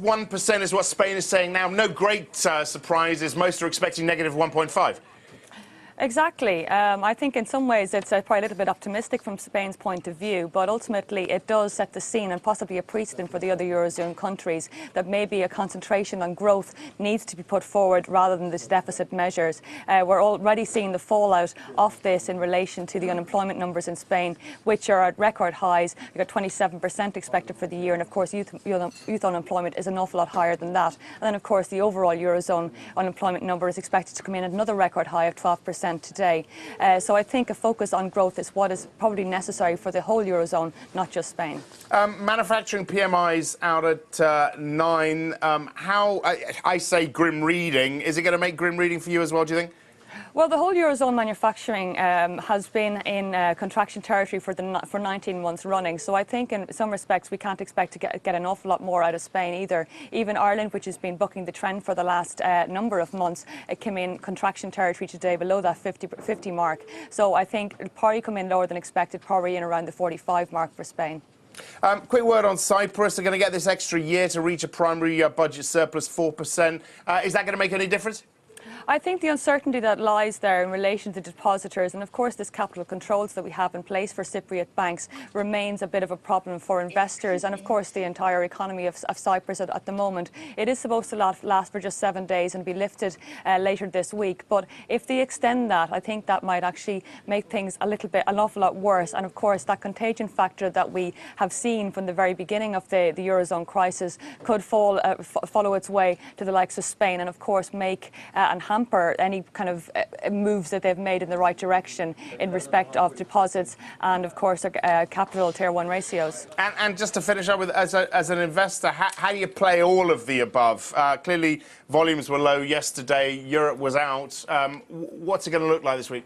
-1% is what Spain is saying now. No great surprises. Most are expecting -1.5. Exactly. I think in some ways it's probably a little bit optimistic from Spain's point of view, but ultimately it does set the scene and possibly a precedent for the other Eurozone countries that maybe a concentration on growth needs to be put forward rather than these deficit measures. We're already seeing the fallout of this in relation to the unemployment numbers in Spain, which are at record highs. You've got 27% expected for the year, and of course youth unemployment is an awful lot higher than that. And then of course the overall Eurozone unemployment number is expected to come in at another record high of 12% today. So I think a focus on growth is what is probably necessary for the whole Eurozone, not just Spain. Manufacturing PMIs out at 9. How, I say grim reading. Is it going to make grim reading for you as well, do you think? Well, the whole Eurozone manufacturing has been in contraction territory for 19 months running. So I think in some respects we can't expect to get an awful lot more out of Spain either. Even Ireland, which has been bucking the trend for the last number of months, it came in contraction territory today below that 50 mark. So I think it'll probably come in lower than expected, probably in around the 45 mark for Spain. Quick word on Cyprus. They're going to get this extra year to reach a primary budget surplus 4%. Is that going to make any difference? I think the uncertainty that lies there in relation to depositors and, of course, this capital controls that we have in place for Cypriot banks remains a bit of a problem for investors and, of course, the entire economy of Cyprus at the moment. It is supposed to last for just 7 days and be lifted later this week. But if they extend that, I think that might actually make things an awful lot worse. And, of course, that contagion factor that we have seen from the very beginning of the Eurozone crisis could follow its way to the likes of Spain and, of course, make and hamper any kind of moves that they've made in the right direction in respect of deposits and, of course, capital Tier 1 ratios. And just to finish up with, as an investor, how do you play all of the above? Clearly, volumes were low yesterday. Europe was out. What's it going to look like this week?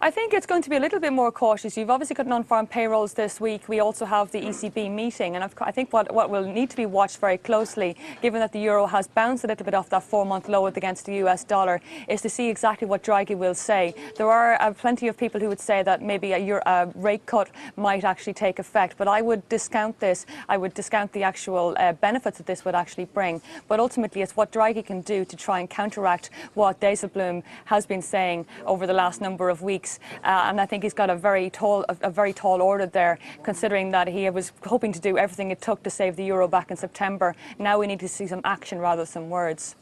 I think it's going to be a little bit more cautious. You've obviously got non-farm payrolls this week. We also have the ECB meeting. And I think what will need to be watched very closely, given that the euro has bounced a little bit off that 4-month low against the US dollar, is to see exactly what Draghi will say. There are plenty of people who would say that maybe a rate cut might actually take effect. But I would discount this. I would discount the actual benefits that this would actually bring. But ultimately, it's what Draghi can do to try and counteract what Dijsselbloem has been saying over the last number of weeks. And I think he's got a very tall order there, considering that he was hoping to do everything it took to save the euro back in September. Now we need to see some action rather than some words.